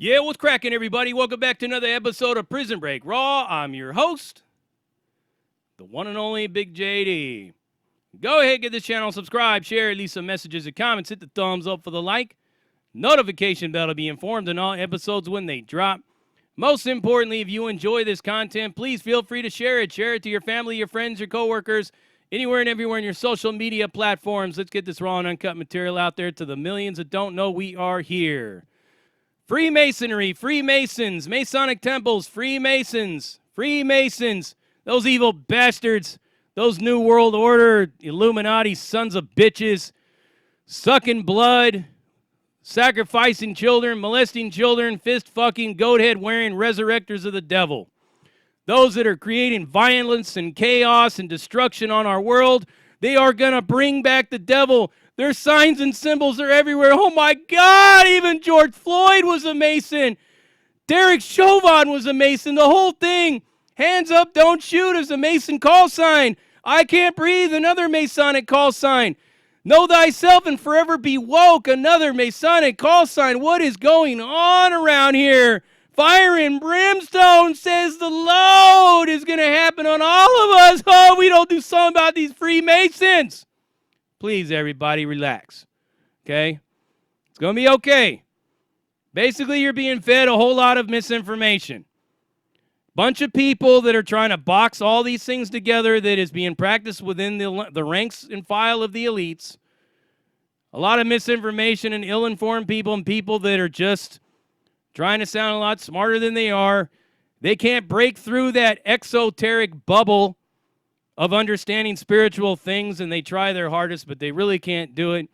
Yeah, what's cracking, everybody? Welcome back to another episode of Prison Break Raw. I'm your host, the one and only Big JD. Go ahead, get this channel, subscribe, share, leave some messages and comments, hit the thumbs up for the like, notification bell to be informed on all episodes when they drop. Most importantly, if you enjoy this content, please feel free to share it. Share it to your family, your friends, your coworkers, anywhere and everywhere in your social media platforms. Let's get this raw and uncut material out there to the millions that don't know we are here. Freemasonry, Freemasons, Masonic temples, Freemasons, Freemasons, those evil bastards, those New World Order, Illuminati sons of bitches, sucking blood, sacrificing children, molesting children, fist-fucking, goat-head-wearing resurrectors of the devil. Those that are creating violence and chaos and destruction on our world, they are going to bring back the devil. Their signs and symbols are everywhere. Oh my God, even George Floyd was a Mason. Derek Chauvin was a Mason. The whole thing. Hands up, don't shoot is a Mason call sign. I can't breathe, another Masonic call sign. Know thyself and forever be woke, another Masonic call sign. What is going on around here? Fire and brimstone, says the Lord, is going to happen on all of us. Oh, we don't do something about these Freemasons. Please, everybody, relax, okay? It's going to be okay. Basically, you're being fed a whole lot of misinformation. Bunch of people that are trying to box all these things together that is being practiced within the ranks and file of the elites. A lot of misinformation and ill-informed people and people that are just trying to sound a lot smarter than they are. They can't break through that exoteric bubble of understanding spiritual things, and they try their hardest, but they really can't do it.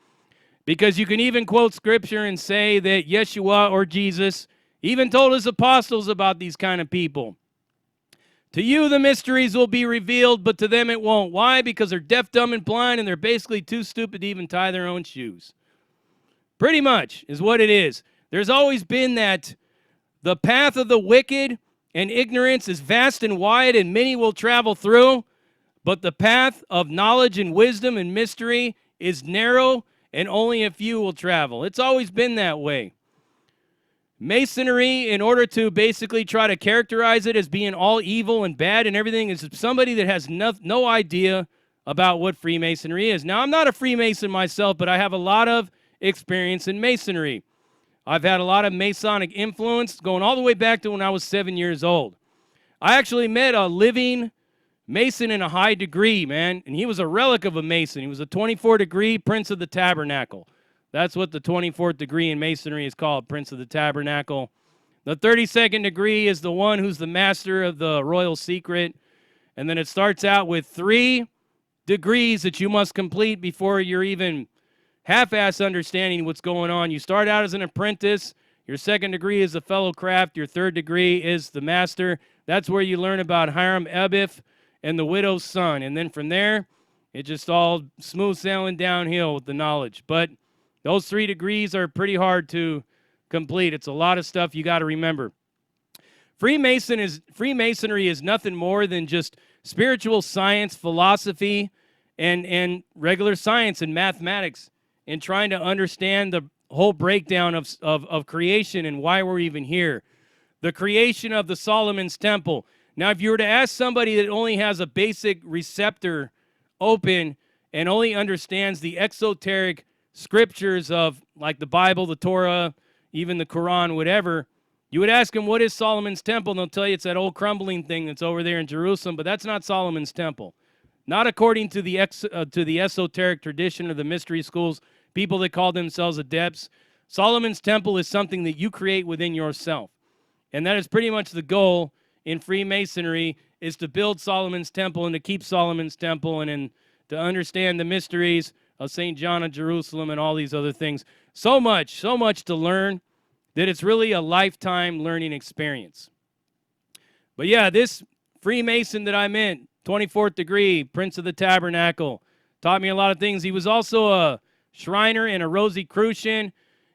Because you can even quote scripture and say that Yeshua or Jesus even told his apostles about these kind of people. To you the mysteries will be revealed, but to them it won't. Why? Because they're deaf, dumb, and blind, and they're basically too stupid to even tie their own shoes. Pretty much is what it is. There's always been that the path of the wicked and ignorance is vast and wide, and many will travel through. But the path of knowledge and wisdom and mystery is narrow, and only a few will travel. It's always been that way. Masonry, in order to basically try to characterize it as being all evil and bad and everything, is somebody that has no idea about what Freemasonry is. Now, I'm not a Freemason myself, but I have a lot of experience in Masonry. I've had a lot of Masonic influence going all the way back to when I was 7 years old. I actually met a living Mason in a high degree, man, and he was a relic of a Mason. He was a 24th-degree Prince of the Tabernacle. That's what the 24th degree in Masonry is called, Prince of the Tabernacle. The 32nd degree is the one who's the master of the royal secret, and then it starts out with 3 degrees that you must complete before you're even half-ass understanding what's going on. You start out as an apprentice. Your 2nd degree is a fellow craft. Your 3rd degree is the master. That's where you learn about Hiram Abiff and the widow's son. And then from there, it just all smooth sailing downhill with the knowledge. But those 3 degrees are pretty hard to complete. It's a lot of stuff you got to remember. Freemasonry is nothing more than just spiritual science, philosophy, and regular science and mathematics, and trying to understand the whole breakdown of creation and why we're even here. The creation of the Solomon's Temple. Now, if you were to ask somebody that only has a basic receptor open and only understands the exoteric scriptures of like the Bible, the Torah, even the Quran, whatever, you would ask them, what is Solomon's Temple? And they'll tell you it's that old crumbling thing that's over there in Jerusalem, but that's not Solomon's Temple. Not according to the esoteric tradition of the mystery schools, people that call themselves adepts. Solomon's Temple is something that you create within yourself. And that is pretty much the goal in Freemasonry, is to build Solomon's Temple and to keep Solomon's Temple and to understand the mysteries of St. John of Jerusalem and all these other things. So much to learn that it's really a lifetime learning experience. But yeah, this Freemason that I met, 24th degree, Prince of the Tabernacle, taught me a lot of things. He was also a Shriner and a Rosicrucian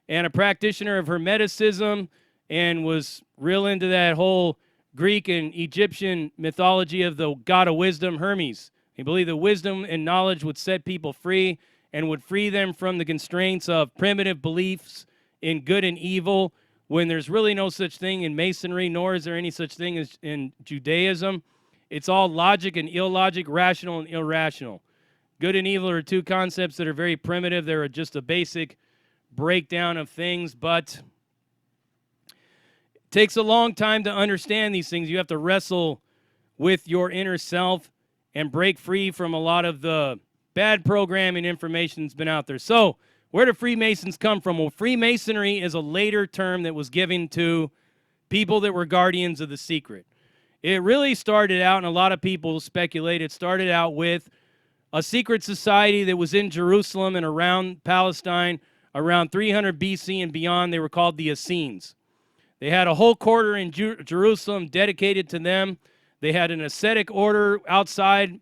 and a practitioner of Hermeticism, and was real into that whole Greek and Egyptian mythology of the god of wisdom, Hermes. He believed that wisdom and knowledge would set people free and would free them from the constraints of primitive beliefs in good and evil, when there's really no such thing in Masonry, nor is there any such thing as in Judaism. It's all logic and illogic, rational and irrational. Good and evil are two concepts that are very primitive. They're just a basic breakdown of things, but it takes a long time to understand these things. You have to wrestle with your inner self and break free from a lot of the bad programming information that's been out there. So, where do Freemasons come from? Well, Freemasonry is a later term that was given to people that were guardians of the secret. It really started out, and a lot of people speculate, it started out with a secret society that was in Jerusalem and around Palestine around 300 BC and beyond. They were called the Essenes. They had a whole quarter in Jerusalem dedicated to them. They had an ascetic order outside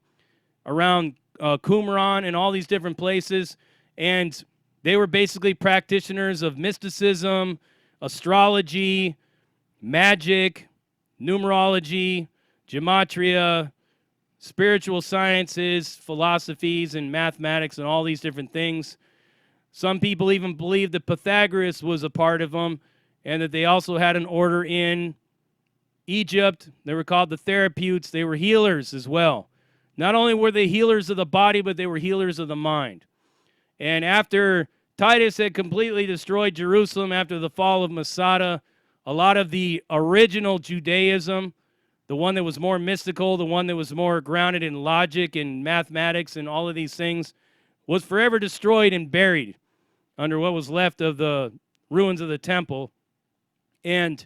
around Qumran and all these different places, and they were basically practitioners of mysticism, astrology, magic, numerology, gematria, spiritual sciences, philosophies, and mathematics, and all these different things. Some people even believe that Pythagoras was a part of them, and that they also had an order in Egypt. They were called the Therapeutes. They were healers as well. Not only were they healers of the body, but they were healers of the mind. And after Titus had completely destroyed Jerusalem after the fall of Masada, a lot of the original Judaism, the one that was more mystical, the one that was more grounded in logic and mathematics and all of these things, was forever destroyed and buried under what was left of the ruins of the temple. And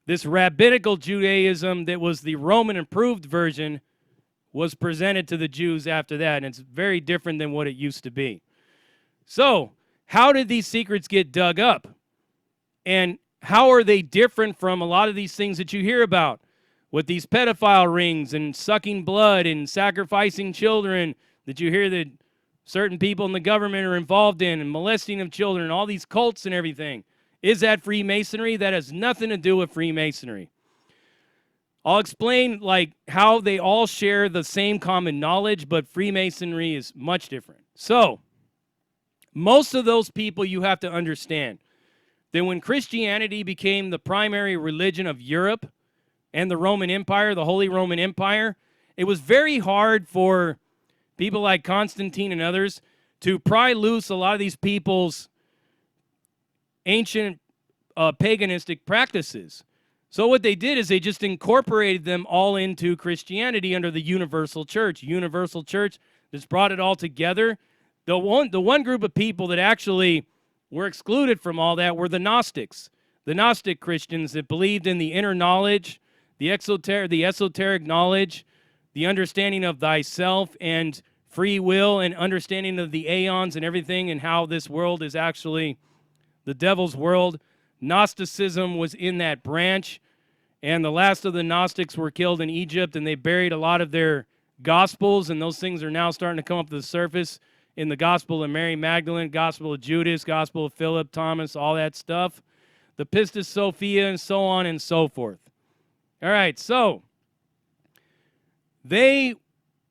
this rabbinical Judaism that was the Roman improved version was presented to the Jews after that, and it's very different than what it used to be. So, how did these secrets get dug up? And how are they different from a lot of these things that you hear about with these pedophile rings and sucking blood and sacrificing children that you hear that certain people in the government are involved in, and molesting of children, and all these cults and everything? Is that Freemasonry? That has nothing to do with Freemasonry. I'll explain like how they all share the same common knowledge, but Freemasonry is much different. So, most of those people, you have to understand that when Christianity became the primary religion of Europe and the Roman Empire, the Holy Roman Empire, it was very hard for people like Constantine and others to pry loose a lot of these people's ancient paganistic practices. So what they did is they just incorporated them all into Christianity under the universal church. Universal church just brought it all together. The one group of people that actually were excluded from all that were the Gnostics, the Gnostic Christians that believed in the inner knowledge, the esoteric knowledge, the understanding of thyself and free will, and understanding of the aeons and everything, and how this world is actually the devil's world. Gnosticism was in that branch, and the last of the Gnostics were killed in Egypt, and they buried a lot of their Gospels, and those things are now starting to come up to the surface in the Gospel of Mary Magdalene, Gospel of Judas, Gospel of Philip, Thomas, all that stuff, the Pistis Sophia, and so on and so forth. All right, so they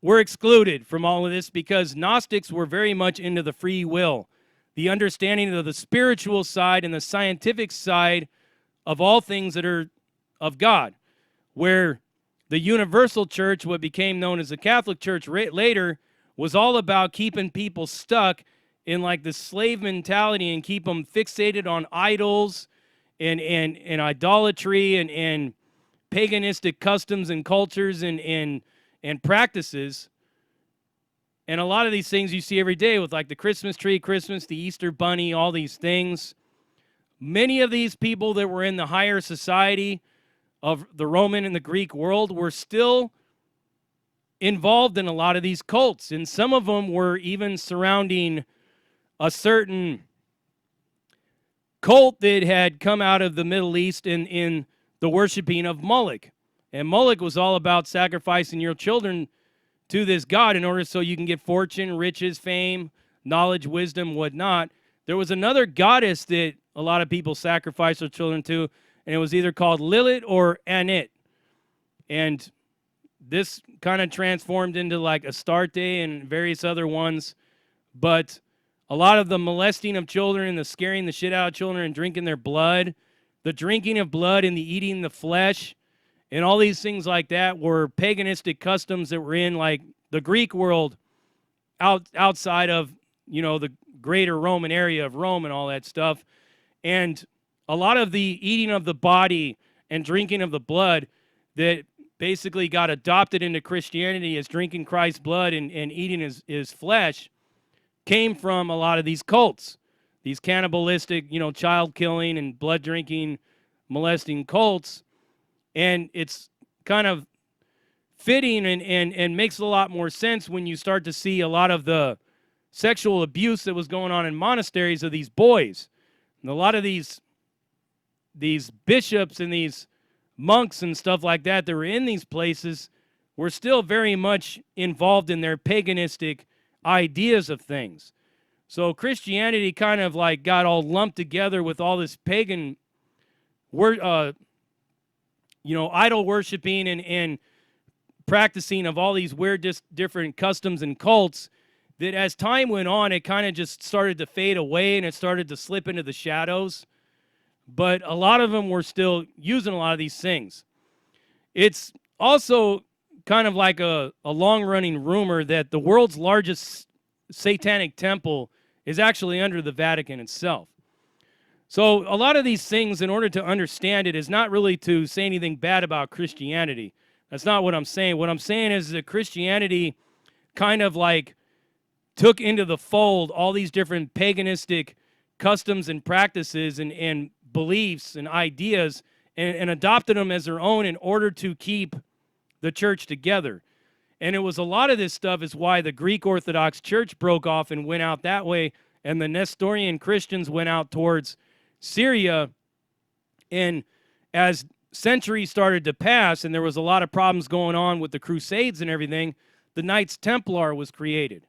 were excluded from all of this because Gnostics were very much into the free will, the understanding of the spiritual side and the scientific side of all things that are of God, where the universal church, what became known as the Catholic Church later, was all about keeping people stuck in like the slave mentality and keep them fixated on idols and idolatry and paganistic customs and cultures and practices. And a lot of these things you see every day with like the Christmas tree, Christmas, the Easter bunny, all these things. Many of these people that were in the higher society of the Roman and the Greek world were still involved in a lot of these cults, and some of them were even surrounding a certain cult that had come out of the Middle East in the worshiping of Moloch. And Moloch was all about sacrificing your children to this god in order so you can get fortune, riches, fame, knowledge, wisdom, whatnot. There was another goddess that a lot of people sacrificed their children to, and it was either called Lilith or Anit. And this kind of transformed into like Astarte and various other ones. But a lot of the molesting of children and the scaring the shit out of children and drinking their blood the drinking of blood and the eating the flesh and all these things like that were paganistic customs that were in like the Greek world outside of, the greater Roman area of Rome and all that stuff. And a lot of the eating of the body and drinking of the blood that basically got adopted into Christianity as drinking Christ's blood and eating his flesh came from a lot of these cults, these cannibalistic, child killing and blood drinking, molesting cults. And it's kind of fitting and makes a lot more sense when you start to see a lot of the sexual abuse that was going on in monasteries of these boys. And a lot of these bishops and these monks and stuff like that were in these places were still very much involved in their paganistic ideas of things. So Christianity kind of like got all lumped together with all this pagan idol worshiping and practicing of all these weird different customs and cults that as time went on, it kind of just started to fade away and it started to slip into the shadows. But a lot of them were still using a lot of these things. It's also kind of like a long-running rumor that the world's largest satanic temple is actually under the Vatican itself. So a lot of these things, in order to understand it, is not really to say anything bad about Christianity. That's not what I'm saying. What I'm saying is that Christianity kind of like took into the fold all these different paganistic customs and practices and beliefs and ideas and adopted them as their own in order to keep the church together. And it was a lot of this stuff is why the Greek Orthodox Church broke off and went out that way, and the Nestorian Christians went out towards Syria. And as centuries started to pass and there was a lot of problems going on with the Crusades and everything, the Knights Templar was created.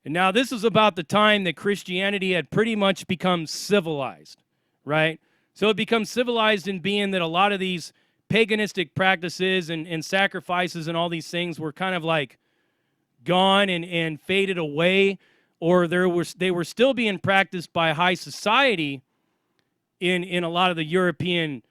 And now this is about the time that Christianity had pretty much become civilized, right? So it becomes civilized in being that a lot of these paganistic practices and sacrifices and all these things were kind of like gone and faded away, or they were still being practiced by high society in a lot of the European,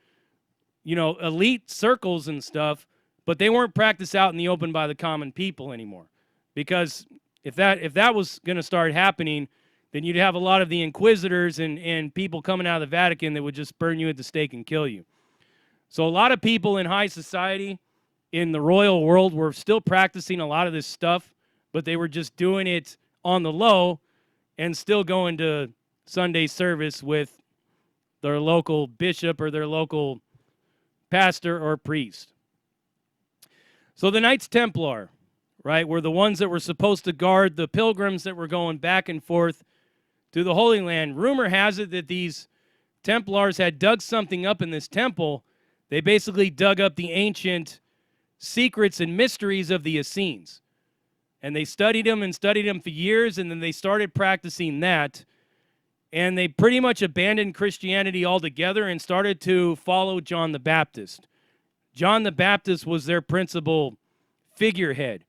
elite circles and stuff, but they weren't practiced out in the open by the common people anymore. Because if that was going to start happening, then you'd have a lot of the inquisitors and people coming out of the Vatican that would just burn you at the stake and kill you. So a lot of people in high society in the royal world were still practicing a lot of this stuff, but they were just doing it on the low and still going to Sunday service with their local bishop or their local pastor or priest. So the Knights Templar, right, were the ones that were supposed to guard the pilgrims that were going back and forth to the Holy Land. Rumor has it that these Templars had dug something up in this temple. They basically dug up the ancient secrets and mysteries of the Essenes. And they studied them for years, and then they started practicing that. And they pretty much abandoned Christianity altogether and started to follow John the Baptist. John the Baptist was their principal figurehead.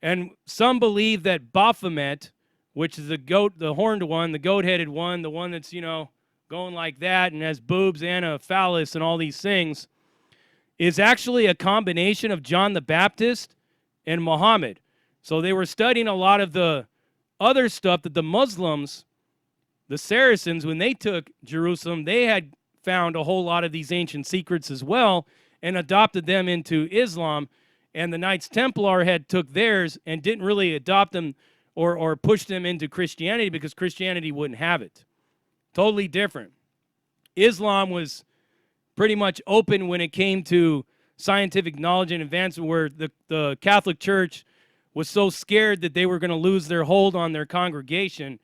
And some believe that Baphomet, which is the horned one, the goat-headed one, the one that's, going like that and has boobs and a phallus and all these things, is actually a combination of John the Baptist and Muhammad. So they were studying a lot of the other stuff that the Muslims, the Saracens, when they took Jerusalem, they had found a whole lot of these ancient secrets as well and adopted them into Islam. And the Knights Templar had took theirs and didn't really adopt them or push them into Christianity because Christianity wouldn't have it. Totally different. Islam was pretty much open when it came to scientific knowledge and advancement, where the Catholic Church was so scared that they were going to lose their hold on their congregation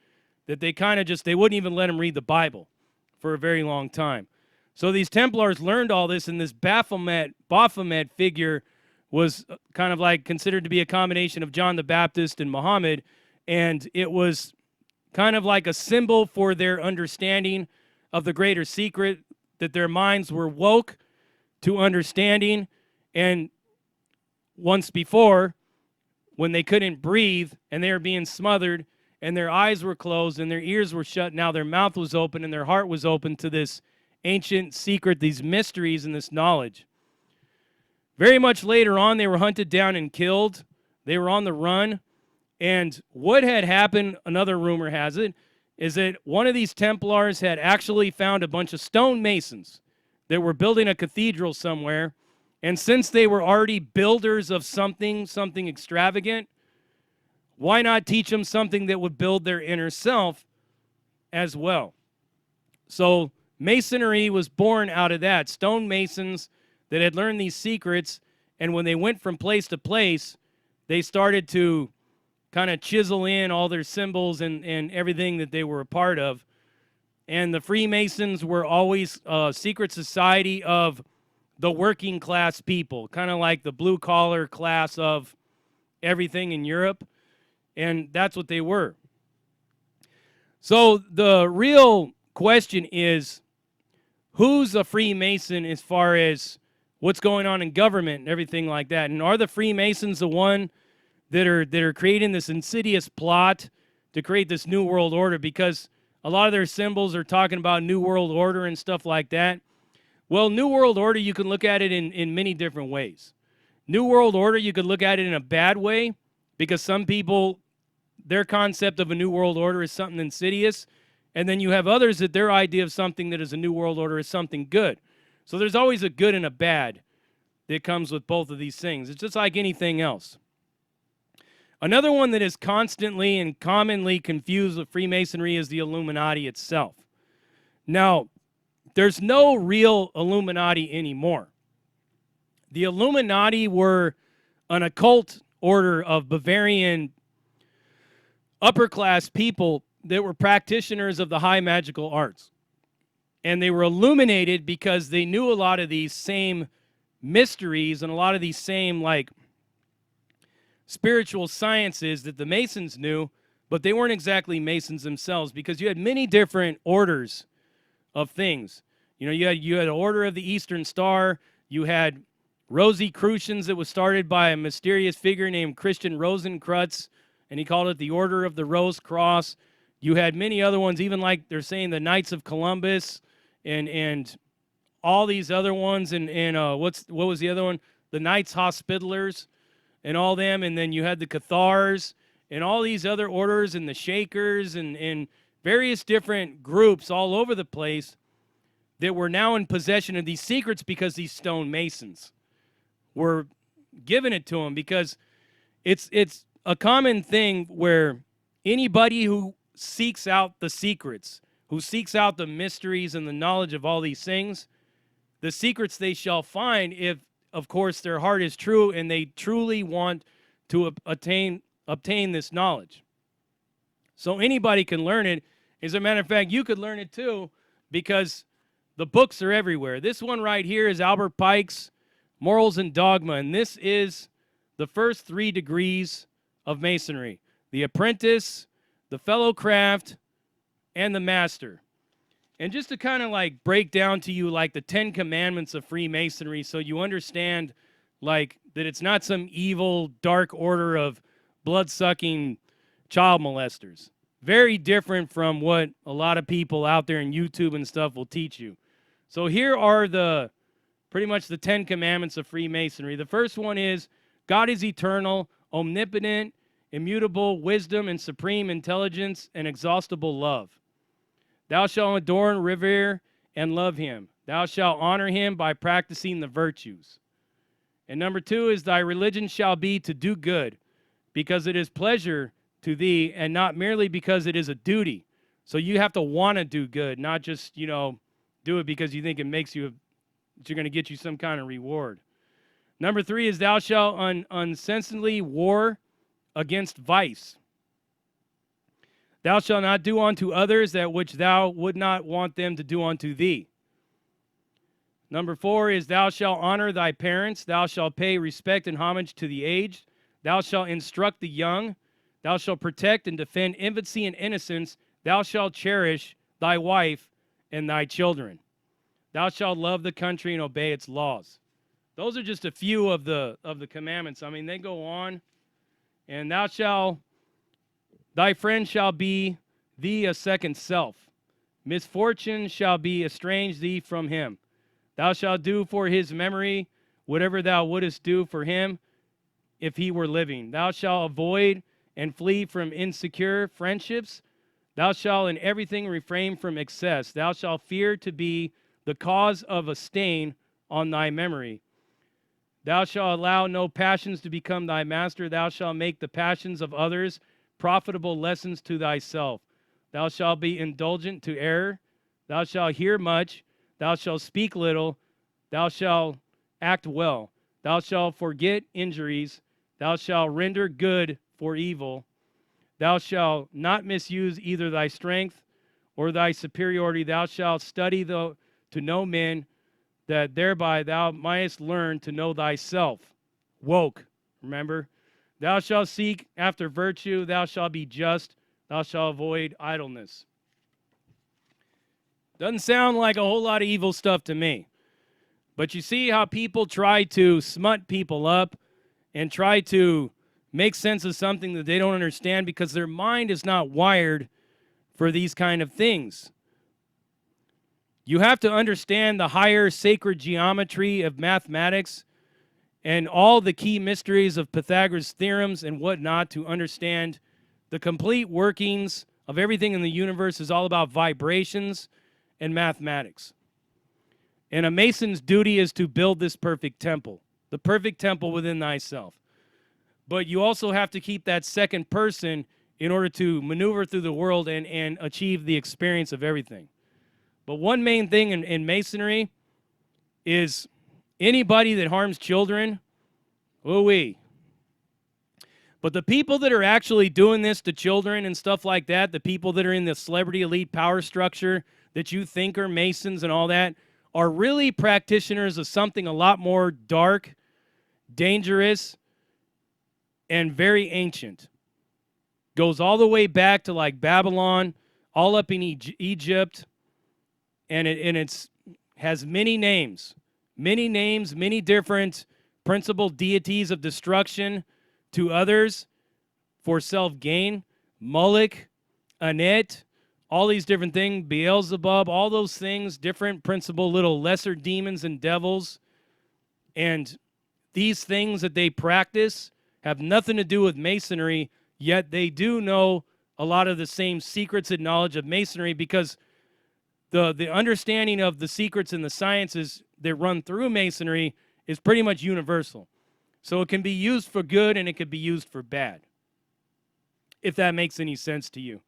that they kind of they wouldn't even let them read the Bible for a very long time. So these Templars learned all this, and this Baphomet figure was kind of like considered to be a combination of John the Baptist and Muhammad, and it was kind of like a symbol for their understanding of the greater secret, that their minds were woke to understanding. And once before, when they couldn't breathe and they were being smothered and their eyes were closed and their ears were shut, now their mouth was open and their heart was open to this ancient secret, these mysteries and this knowledge. Very much later on, they were hunted down and killed. They were on the run. And what had happened, another rumor has it, is that one of these Templars had actually found a bunch of stonemasons that were building a cathedral somewhere. And since they were already builders of something extravagant, why not teach them something that would build their inner self as well? So Masonry was born out of that. Stonemasons that had learned these secrets, and when they went from place to place, they started to kind of chisel in all their symbols and everything that they were a part of. And the Freemasons were always a secret society of the working class people, kind of like the blue collar class of everything in Europe. And that's what they were. So the real question is, who's a Freemason as far as what's going on in government and everything like that? And are the Freemasons the one that are creating this insidious plot to create this new world order? Because a lot of their symbols are talking about new world order and stuff like that. Well, new world order, you can look at it in many different ways. New world order, you could look at it in a bad way, because some people, their concept of a new world order is something insidious. And then you have others that their idea of something that is a new world order is something good. So there's always a good and a bad that comes with both of these things. It's just like anything else. Another one that is constantly and commonly confused with Freemasonry is the Illuminati itself. Now, there's no real Illuminati anymore. The Illuminati were an occult order of Bavarian upper-class people that were practitioners of the high magical arts. And they were illuminated because they knew a lot of these same mysteries and a lot of these same, like, spiritual sciences that the Masons knew, but they weren't exactly Masons themselves, because you had many different orders of things. You know, you had an Order of the Eastern Star. You had Rosicrucians that was started by a mysterious figure named Christian Rosenkreutz, and he called it the Order of the Rose Cross. You had many other ones, even like they're saying the Knights of Columbus and all these other ones, and what was the other one? The Knights Hospitallers and all them, and then you had the Cathars and all these other orders and the Shakers and various different groups all over the place that were now in possession of these secrets because these stonemasons were giving it to them. Because it's a common thing where anybody who seeks out the secrets, who seeks out the mysteries and the knowledge of all these things, the secrets they shall find if, of course, their heart is true and they truly want to obtain this knowledge. So anybody can learn it. As a matter of fact, you could learn it too, because the books are everywhere. This one right here is Albert Pike's Morals and Dogma, and this is the first 3 degrees of Masonry: the apprentice, the fellow craft, and the master. And just to kind of like break down to you like the 10 commandments of Freemasonry, so you understand like that it's not some evil dark order of blood-sucking child molesters. Very different from what a lot of people out there in YouTube and stuff will teach you. So here are pretty much the 10 commandments of Freemasonry. The first one is, God is eternal, omnipotent, immutable, wisdom and supreme intelligence and exhaustible love. Thou shalt adorn, revere, and love him. Thou shalt honor him by practicing the virtues. And number 2 is, thy religion shall be to do good, because it is pleasure to thee, and not merely because it is a duty. So you have to want to do good, not just, do it because you think it makes you, you're going to get you some kind of reward. Number 3 is, thou shalt unceasingly war against vice. Thou shalt not do unto others that which thou would not want them to do unto thee. Number 4 is, thou shalt honor thy parents. Thou shalt pay respect and homage to the aged. Thou shalt instruct the young. Thou shalt protect and defend infancy and innocence. Thou shalt cherish thy wife and thy children. Thou shalt love the country and obey its laws. Those are just a few of the commandments. I mean, they go on. And thy friend shall be thee a second self. Misfortune shall be estranged thee from him. Thou shalt do for his memory whatever thou wouldest do for him if he were living. Thou shalt avoid and flee from insecure friendships. Thou shalt in everything refrain from excess. Thou shalt fear to be the cause of a stain on thy memory. Thou shalt allow no passions to become thy master. Thou shalt make the passions of others profitable lessons to thyself. Thou shalt be indulgent to error. Thou shalt hear much. Thou shalt speak little. Thou shalt act well. Thou shalt forget injuries. Thou shalt render good for evil. Thou shalt not misuse either thy strength or thy superiority. Thou shalt study to know men, that thereby thou mightest learn to know thyself. Woke, remember? Thou shalt seek after virtue. Thou shalt be just. Thou shalt avoid idleness. Doesn't sound like a whole lot of evil stuff to me. But you see how people try to smut people up and try to make sense of something that they don't understand because their mind is not wired for these kind of things. You have to understand the higher sacred geometry of mathematics and all the key mysteries of Pythagoras' theorems and whatnot to understand the complete workings of everything in the universe is all about vibrations and mathematics. And a Mason's duty is to build this perfect temple, the perfect temple within thyself. But you also have to keep that second person in order to maneuver through the world and achieve the experience of everything. But one main thing in Masonry is anybody that harms children, ooh-wee. But the people that are actually doing this to children and stuff like that, the people that are in the celebrity elite power structure that you think are Masons and all that, are really practitioners of something a lot more dark, dangerous, and very ancient. Goes all the way back to like Babylon, all up in Egypt, and it has many names, many different principal deities of destruction to others for self-gain. Moloch, Anet, all these different things, Beelzebub, all those things, different principal little lesser demons and devils. And these things that they practice have nothing to do with Masonry, yet they do know a lot of the same secrets and knowledge of Masonry because the understanding of the secrets and the sciences that run through Masonry is pretty much universal. So it can be used for good and it can be used for bad, if that makes any sense to you.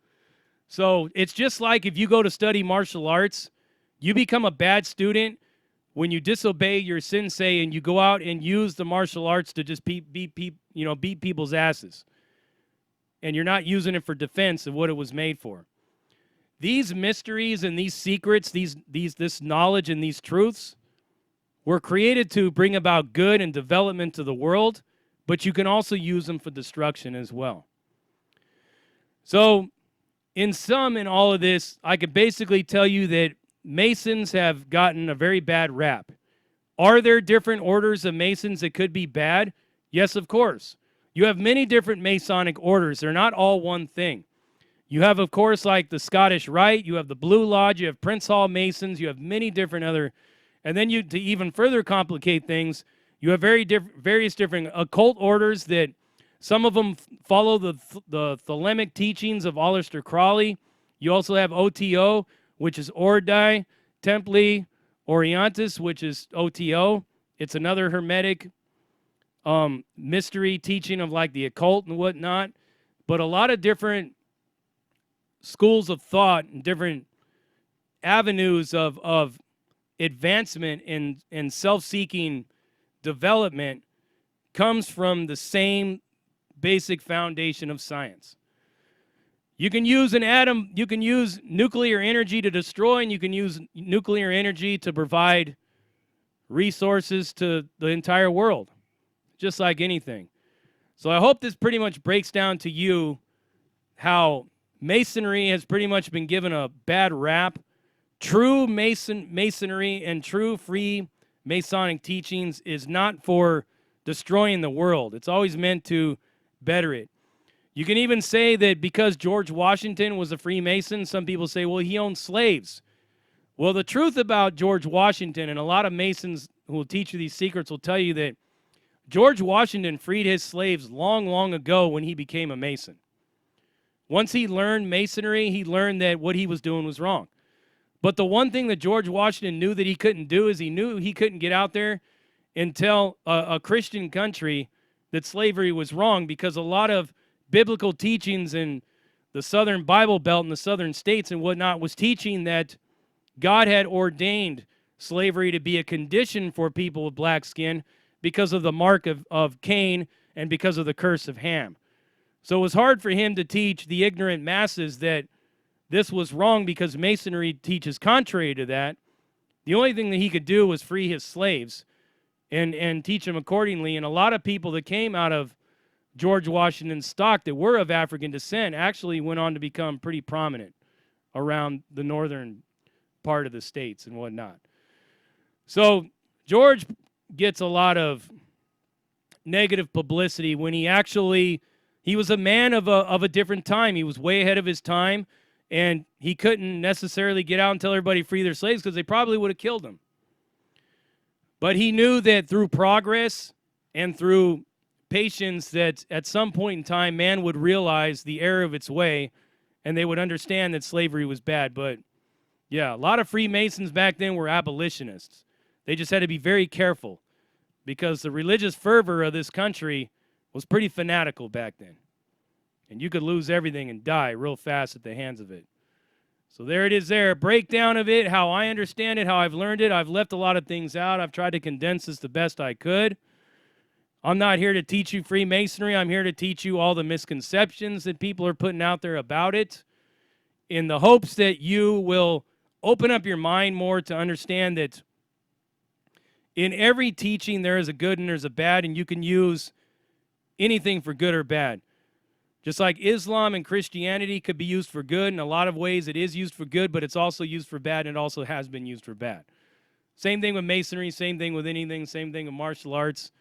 So it's just like if you go to study martial arts, you become a bad student when you disobey your sensei and you go out and use the martial arts to just beat people's asses. And you're not using it for defense of what it was made for. These mysteries and these secrets, this knowledge and these truths were created to bring about good and development to the world, but you can also use them for destruction as well. So, in all of this, I could basically tell you that Masons have gotten a very bad rap. Are there different orders of Masons that could be bad? Yes, of course. You have many different Masonic orders. They're not all one thing. You have, of course, like the Scottish Rite, you have the Blue Lodge, you have Prince Hall Masons, you have many different other, and then to even further complicate things, you have various different occult orders that some of them follow the Thelemic teachings of Aleister Crowley. You also have OTO, which is Ordine, Templi Orientis, which is OTO. It's another Hermetic mystery teaching of like the occult and whatnot. But a lot of different schools of thought and different avenues of advancement and self-seeking development comes from the same basic foundation of science. You can use an atom, you can use nuclear energy to destroy, and you can use nuclear energy to provide resources to the entire world, just like anything. So I hope this pretty much breaks down to you how Masonry has pretty much been given a bad rap. True Masonry and true free Masonic teachings is not for destroying the world. It's always meant to better it. You can even say that because George Washington was a Freemason, some people say, well, he owned slaves. Well, the truth about George Washington, and a lot of Masons who will teach you these secrets will tell you that George Washington freed his slaves long, long ago when he became a Mason. Once he learned Masonry, he learned that what he was doing was wrong. But the one thing that George Washington knew that he couldn't do is he knew he couldn't get out there and tell a Christian country that slavery was wrong, because a lot of biblical teachings in the Southern Bible Belt and the Southern states and whatnot was teaching that God had ordained slavery to be a condition for people with black skin because of the mark of Cain and because of the curse of Ham. So it was hard for him to teach the ignorant masses that this was wrong because Masonry teaches contrary to that. The only thing that he could do was free his slaves and teach them accordingly. And a lot of people that came out of George Washington's stock that were of African descent actually went on to become pretty prominent around the northern part of the states and whatnot. So George gets a lot of negative publicity when he was a man of a different time. He was way ahead of his time, and he couldn't necessarily get out and tell everybody free their slaves because they probably would have killed him. But he knew that through progress and through patience that at some point in time man would realize the error of its way and they would understand that slavery was bad. But yeah, a lot of Freemasons back then were abolitionists. They just had to be very careful because the religious fervor of this country was pretty fanatical back then. And you could lose everything and die real fast at the hands of it. So there it is there, a breakdown of it, how I understand it, how I've learned it. I've left a lot of things out. I've tried to condense this the best I could. I'm not here to teach you Freemasonry. I'm here to teach you all the misconceptions that people are putting out there about it in the hopes that you will open up your mind more to understand that in every teaching there is a good and there's a bad, and you can use anything for good or bad. Just like Islam and Christianity could be used for good, in a lot of ways it is used for good, but it's also used for bad, and it also has been used for bad. Same thing with Masonry, same thing with anything, same thing with martial arts,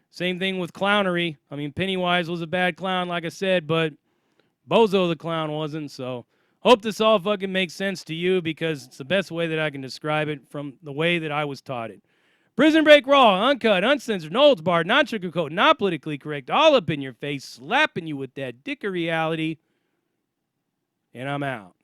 same thing with clownery. I mean, Pennywise was a bad clown, like I said, but Bozo the clown wasn't, so hope this all fucking makes sense to you because it's the best way that I can describe it from the way that I was taught it. Prison Break Raw, uncut, uncensored, no holds barred, not sugarcoat, not politically correct, all up in your face, slapping you with that dick of reality. And I'm out.